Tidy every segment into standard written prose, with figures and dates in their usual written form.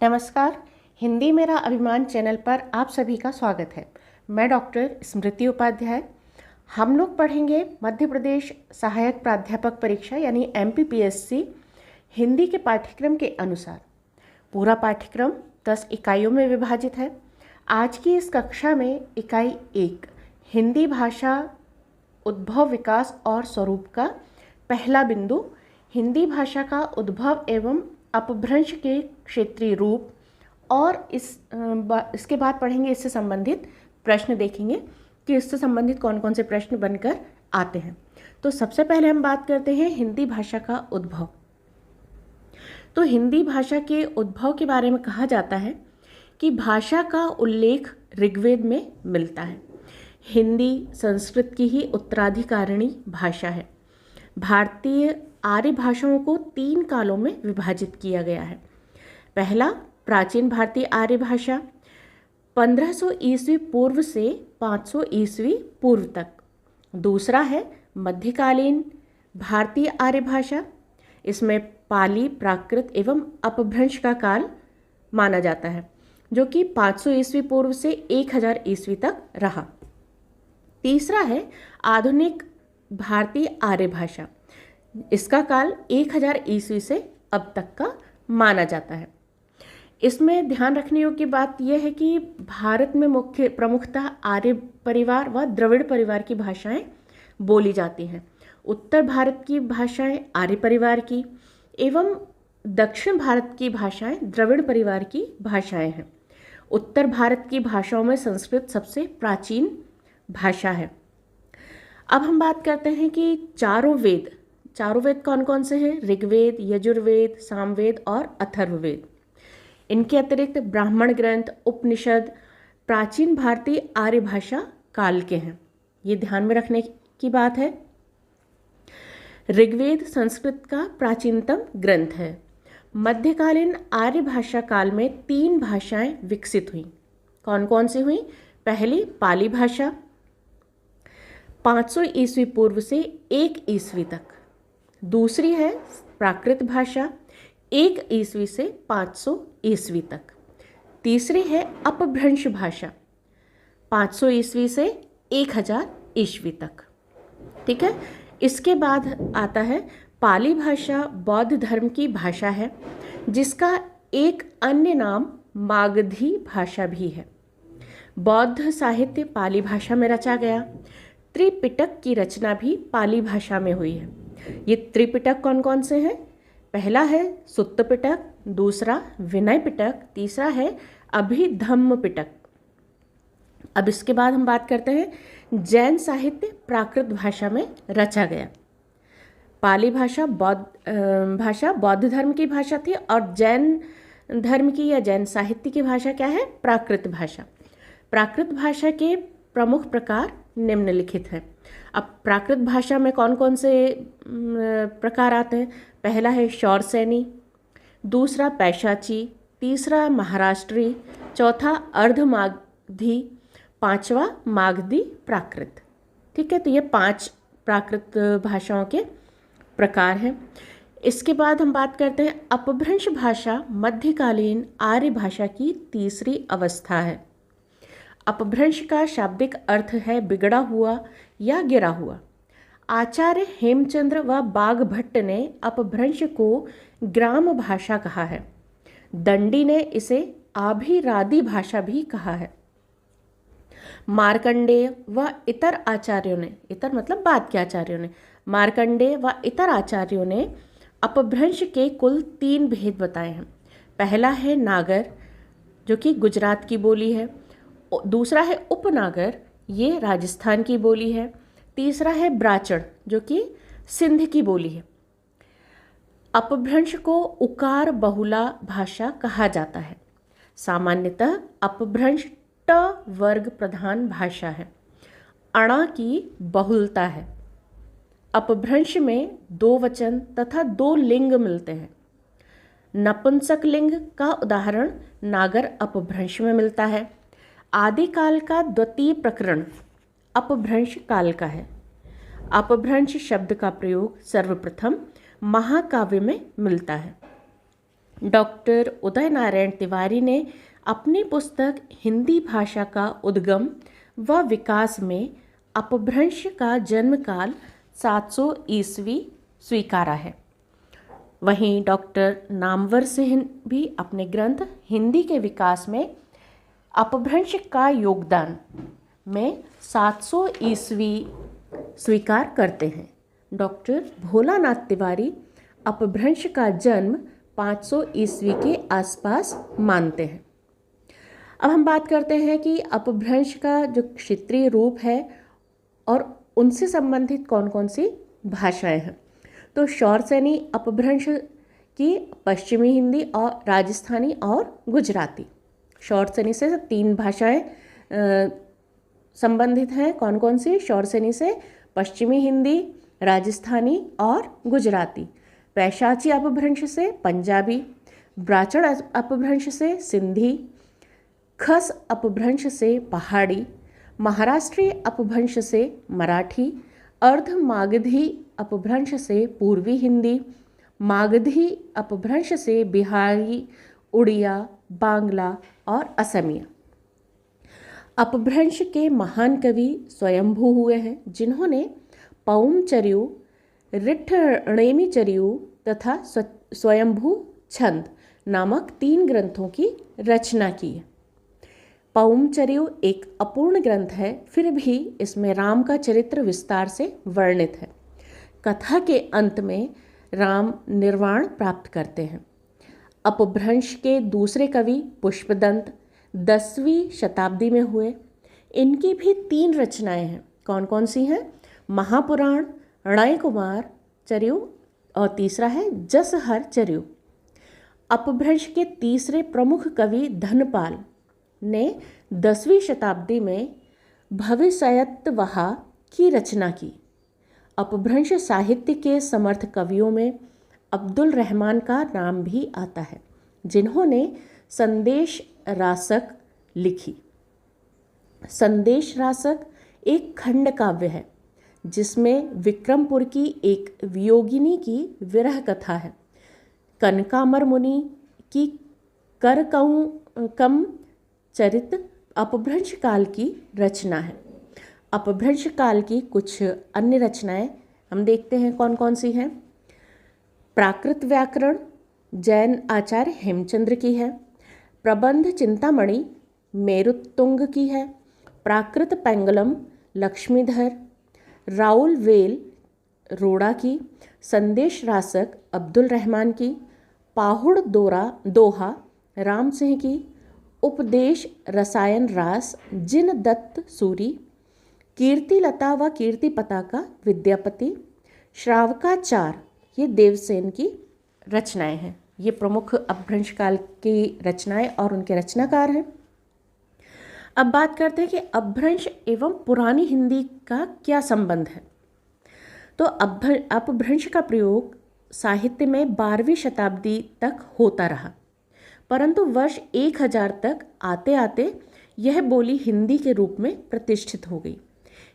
नमस्कार। हिंदी मेरा अभिमान चैनल पर आप सभी का स्वागत है। मैं डॉक्टर स्मृति उपाध्याय। हम लोग पढ़ेंगे मध्य प्रदेश सहायक प्राध्यापक परीक्षा यानी MPPSC हिंदी के पाठ्यक्रम के अनुसार। पूरा पाठ्यक्रम 10 इकाइयों में विभाजित है। आज की इस कक्षा में इकाई 1 हिंदी भाषा उद्भव, विकास और स्वरूप का पहला बिंदु, हिंदी भाषा का उद्भव एवं अपभ्रंश के क्षेत्रीय रूप, और इसके बाद पढ़ेंगे इससे संबंधित प्रश्न, देखेंगे कि इससे संबंधित कौन कौन से प्रश्न बनकर आते हैं। तो सबसे पहले हम बात करते हैं हिंदी भाषा का उद्भव। तो हिंदी भाषा के उद्भव के बारे में कहा जाता है कि भाषा का उल्लेख ऋग्वेद में मिलता है। हिंदी संस्कृत की ही उत्तराधिकारिणी भाषा है। भारतीय आर्य भाषाओं को 3 कालों में विभाजित किया गया है। पहला, प्राचीन भारतीय आर्य भाषा 1500 ईस्वी पूर्व से 500 ईस्वी पूर्व तक। दूसरा है मध्यकालीन भारतीय आर्य भाषा, इसमें पाली, प्राकृत एवं अपभ्रंश का काल माना जाता है, जो कि 500 ईस्वी पूर्व से 1000 ईस्वी तक रहा। तीसरा है आधुनिक भारतीय आर्य भाषा, इसका काल 1000 ईस्वी से अब तक का माना जाता है। इसमें ध्यान रखने योग्य बात यह है कि भारत में प्रमुखतः आर्य परिवार व द्रविड़ परिवार की भाषाएं बोली जाती हैं। उत्तर भारत की भाषाएं आर्य परिवार की एवं दक्षिण भारत की भाषाएं द्रविड़ परिवार की भाषाएं हैं। उत्तर भारत की भाषाओं में संस्कृत सबसे प्राचीन भाषा है। अब हम बात करते हैं कि चारों वेद कौन कौन से हैं? ऋग्वेद, यजुर्वेद, सामवेद और अथर्ववेद। इनके अतिरिक्त ब्राह्मण ग्रंथ, उपनिषद प्राचीन भारतीय आर्य भाषा काल के हैं। ये ध्यान में रखने की बात है। ऋग्वेद संस्कृत का प्राचीनतम ग्रंथ है। मध्यकालीन आर्य भाषा काल में 3 भाषाएं विकसित हुई। कौन कौन सी हुई? पहली पाली भाषा 500 ईस्वी पूर्व से 1 ईस्वी तक। दूसरी है प्राकृत भाषा 1 ईस्वी से 500 ईस्वी तक। तीसरी है अपभ्रंश भाषा 500 ईस्वी से 1000 ईस्वी तक। ठीक है। इसके बाद आता है पाली भाषा, बौद्ध धर्म की भाषा है, जिसका एक अन्य नाम मागधी भाषा भी है। बौद्ध साहित्य पाली भाषा में रचा गया। त्रिपिटक की रचना भी पाली भाषा में हुई है। ये त्रिपिटक कौन कौन से हैं? पहला है सुत्त पिटक, दूसरा विनय पिटक, तीसरा है अभिधम्म पिटक। अब इसके बाद हम बात करते हैं जैन साहित्य प्राकृत भाषा में रचा गया। पाली भाषा बौद्ध धर्म की भाषा थी और जैन धर्म की या जैन साहित्य की भाषा क्या है? प्राकृत भाषा। प्राकृत भाषा के प्रमुख प्रकार निम्नलिखित हैं। अब प्राकृत भाषा में कौन कौन से प्रकार आते हैं? पहला है शौरसैनी, दूसरा पैशाची, तीसरा महाराष्ट्री, चौथा अर्धमागधी, 5वां मागधी प्राकृत। ठीक है। तो ये 5 प्राकृत भाषाओं के प्रकार हैं। इसके बाद हम बात करते हैं अपभ्रंश भाषा मध्यकालीन आर्य भाषा की तीसरी अवस्था है। अपभ्रंश का शाब्दिक अर्थ है बिगड़ा हुआ या गिरा हुआ। आचार्य हेमचंद्र व बाघभट्ट ने अपभ्रंश को ग्राम भाषा कहा है। दंडी ने इसे आभिरादि भाषा भी कहा है। मार्कंडेय व इतर आचार्यों ने, इतर मतलब बाद के आचार्यों ने, मार्कंडेय व इतर आचार्यों ने अपभ्रंश के कुल 3 भेद बताए हैं। पहला है नागर, जो कि गुजरात की बोली है। दूसरा है उपनागर, ये राजस्थान की बोली है। तीसरा है ब्राचड़, जो कि सिंध की बोली है। अपभ्रंश को उकार बहुला भाषा कहा जाता है। सामान्यतः अपभ्रंश ट वर्ग प्रधान भाषा है। अणा की बहुलता है। अपभ्रंश में 2 वचन तथा 2 लिंग मिलते हैं। नपुंसक लिंग का उदाहरण नागर अपभ्रंश में मिलता है। आदिकाल का द्वितीय प्रकरण अपभ्रंश काल का है। अपभ्रंश शब्द का प्रयोग सर्वप्रथम महाकाव्य में मिलता है। डॉक्टर उदय नारायण तिवारी ने अपनी पुस्तक हिंदी भाषा का उद्गम व विकास में अपभ्रंश का जन्मकाल 700 ईस्वी स्वीकारा है। वहीं डॉक्टर नामवर सिंह भी अपने ग्रंथ हिंदी के विकास में अपभ्रंश का योगदान में 700 ईस्वी स्वीकार करते हैं। डॉक्टर भोलानाथ तिवारी अपभ्रंश का जन्म 500 ईस्वी के आसपास मानते हैं। अब हम बात करते हैं कि अपभ्रंश का जो क्षेत्रीय रूप है और उनसे संबंधित कौन कौन सी भाषाएं हैं। तो शौरसेनी अपभ्रंश की पश्चिमी हिंदी और राजस्थानी और गुजराती। शौरसेनी से 3 भाषाएं संबंधित हैं। कौन कौन सी? शौरसेनी से पश्चिमी हिंदी, राजस्थानी और गुजराती। पैशाची अपभ्रंश से पंजाबी, ब्राचड़ अपभ्रंश से सिंधी, खस अपभ्रंश से पहाड़ी, महाराष्ट्रीय अपभ्रंश से मराठी, अर्ध मागधी अपभ्रंश से पूर्वी हिंदी, मागधी अपभ्रंश से बिहारी, उड़िया, बांग्ला और असमिया। अपभ्रंश के महान कवि स्वयंभू हुए हैं, जिन्होंने पौमचर्यु, रिठणेमीचर्यु तथा स्वयंभू छंद नामक 3 ग्रंथों की रचना की है। पौमचर्यु एक अपूर्ण ग्रंथ है, फिर भी इसमें राम का चरित्र विस्तार से वर्णित है। कथा के अंत में राम निर्वाण प्राप्त करते हैं। अपभ्रंश के दूसरे कवि पुष्पदंत 10वीं शताब्दी में हुए। इनकी भी 3 रचनाएं हैं। कौन कौन सी हैं? महापुराण, णय कुमार चर्यु और तीसरा है जसहर चर्यु। अपभ्रंश के तीसरे प्रमुख कवि धनपाल ने 10वीं शताब्दी में भविष्यत्वहा की रचना की। अपभ्रंश साहित्य के समर्थ कवियों में अब्दुल रहमान का नाम भी आता है, जिन्होंने संदेश रासक लिखी। संदेश रासक एक खंड काव्य है, जिसमें विक्रमपुर की एक वियोगिनी की विरह कथा है। कनकामर मुनि की करकम चरित अपभ्रंश काल की रचना है। अपभ्रंश काल की कुछ अन्य रचनाएं हम देखते हैं कौन कौन सी हैं। प्राकृत व्याकरण जैन आचार्य हेमचंद्र की है। प्रबंध चिंतामणि मेरुत्तुंग की है। प्राकृत पेंगलम लक्ष्मीधर राउल वेल रोड़ा की। संदेश रासक अब्दुल रहमान की। पाहुड़ दोहा राम सिंह की। उपदेश रसायन रास जिन दत्त सूरी। कीर्तिलता व कीर्ति पताका विद्यापति। श्रावकाचार ये देवसेन की रचनाएं हैं। ये प्रमुख अपभ्रंश काल की रचनाएं और उनके रचनाकार हैं। अब बात करते हैं कि अपभ्रंश एवं पुरानी हिंदी का क्या संबंध है। तो अपभ्रंश का प्रयोग साहित्य में 12वीं शताब्दी तक होता रहा, परंतु वर्ष 1000 तक आते आते यह बोली हिंदी के रूप में प्रतिष्ठित हो गई।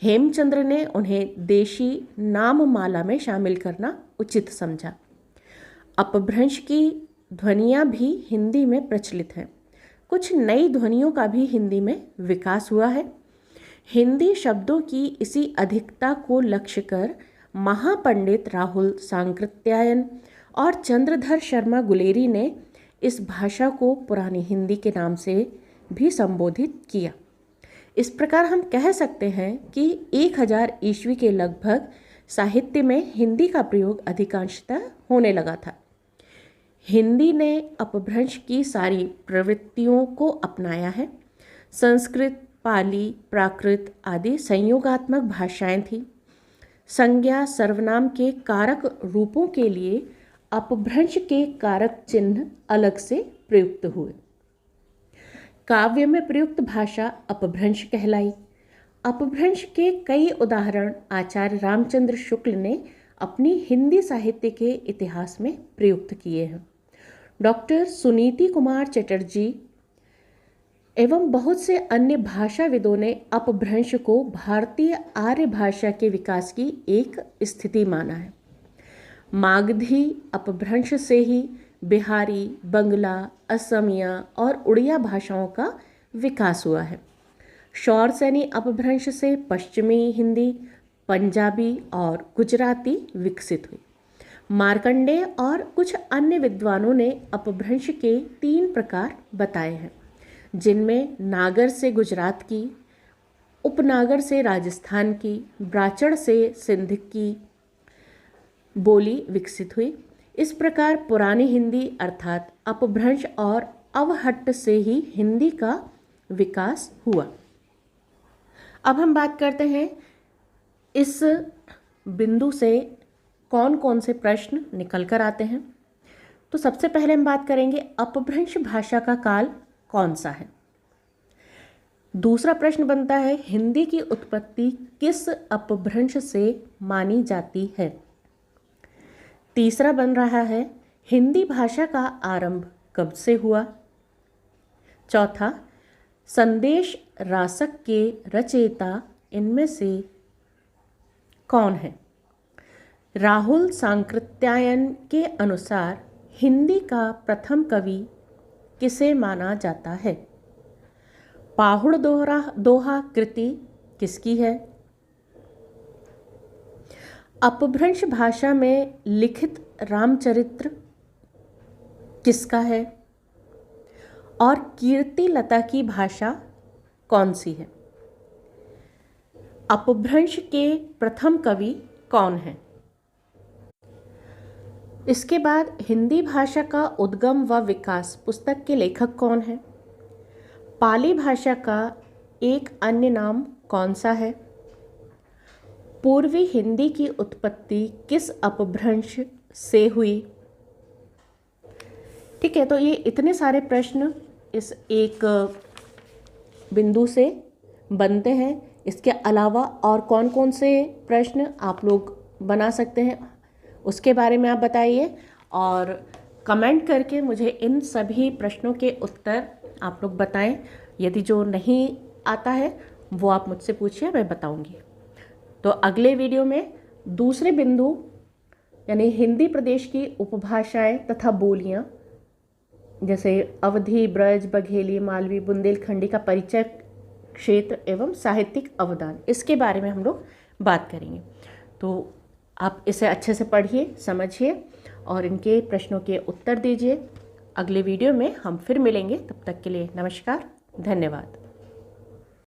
हेमचंद्र ने उन्हें देशी नाममाला में शामिल करना उचित समझा। अपभ्रंश की ध्वनियाँ भी हिंदी में प्रचलित हैं। कुछ नई ध्वनियों का भी हिंदी में विकास हुआ है। हिंदी शब्दों की इसी अधिकता को लक्ष्य कर महापंडित राहुल सांकृत्यायन और चंद्रधर शर्मा गुलेरी ने इस भाषा को पुरानी हिंदी के नाम से भी संबोधित किया। इस प्रकार हम कह सकते हैं कि 1000 ईस्वी के लगभग साहित्य में हिंदी का प्रयोग अधिकांशतः होने लगा था। हिंदी ने अपभ्रंश की सारी प्रवृत्तियों को अपनाया है। संस्कृत, पाली, प्राकृत आदि संयोगात्मक भाषाएं थीं। संज्ञा सर्वनाम के कारक रूपों के लिए अपभ्रंश के कारक चिन्ह अलग से प्रयुक्त हुए। काव्य में प्रयुक्त भाषा अपभ्रंश कहलाई। अपभ्रंश के कई उदाहरण आचार्य रामचंद्र शुक्ल ने अपनी हिंदी साहित्य के इतिहास में प्रयुक्त किए हैं। डॉक्टर सुनीति कुमार चटर्जी एवं बहुत से अन्य भाषाविदों ने अपभ्रंश को भारतीय आर्य भाषा के विकास की एक स्थिति माना है। मागधी अपभ्रंश से ही बिहारी, बंगला, असमिया और उड़िया भाषाओं का विकास हुआ है। शौर सैनी अपभ्रंश से पश्चिमी हिंदी, पंजाबी और गुजराती विकसित हुई। मार्कंडेय और कुछ अन्य विद्वानों ने अपभ्रंश के 3 प्रकार बताए हैं, जिनमें नागर से गुजरात की, उपनागर से राजस्थान की, ब्राचड़ से सिंध की बोली विकसित हुई। इस प्रकार पुरानी हिंदी अर्थात अपभ्रंश और अवहट्ट से ही हिंदी का विकास हुआ। अब हम बात करते हैं इस बिंदु से कौन कौन से प्रश्न निकल कर आते हैं। तो सबसे पहले हम बात करेंगे अपभ्रंश भाषा का काल कौन सा है। दूसरा प्रश्न बनता है हिंदी की उत्पत्ति किस अपभ्रंश से मानी जाती है। तीसरा बन रहा है हिंदी भाषा का आरंभ कब से हुआ। चौथा, संदेश रासक के रचयिता इनमें से कौन है। राहुल सांकृत्यायन के अनुसार हिंदी का प्रथम कवि किसे माना जाता है। पाहुड़ दोहा कृति किसकी है। अपभ्रंश भाषा में लिखित रामचरित्र किसका है और कीर्ति लता की भाषा कौन सी है। अपभ्रंश के प्रथम कवि कौन है। इसके बाद हिंदी भाषा का उद्गम व विकास पुस्तक के लेखक कौन है। पाली भाषा का एक अन्य नाम कौन सा है। पूर्वी हिंदी की उत्पत्ति किस अपभ्रंश से हुई। ठीक है, तो ये इतने सारे प्रश्न इस एक बिंदु से बनते हैं। इसके अलावा और कौन कौन से प्रश्न आप लोग बना सकते हैं उसके बारे में आप बताइए और कमेंट करके मुझे इन सभी प्रश्नों के उत्तर आप लोग बताएं। यदि जो नहीं आता है वो आप मुझसे पूछिए, मैं बताऊंगी। तो अगले वीडियो में दूसरे बिंदु यानी हिंदी प्रदेश की उपभाषाएं तथा बोलियां जैसे अवधी, ब्रज, बघेली, मालवी, बुंदेलखंडी का परिचय, क्षेत्र एवं साहित्यिक अवदान, इसके बारे में हम लोग बात करेंगे। तो आप इसे अच्छे से पढ़िए, समझिए और इनके प्रश्नों के उत्तर दीजिए। अगले वीडियो में हम फिर मिलेंगे, तब तक के लिए नमस्कार, धन्यवाद।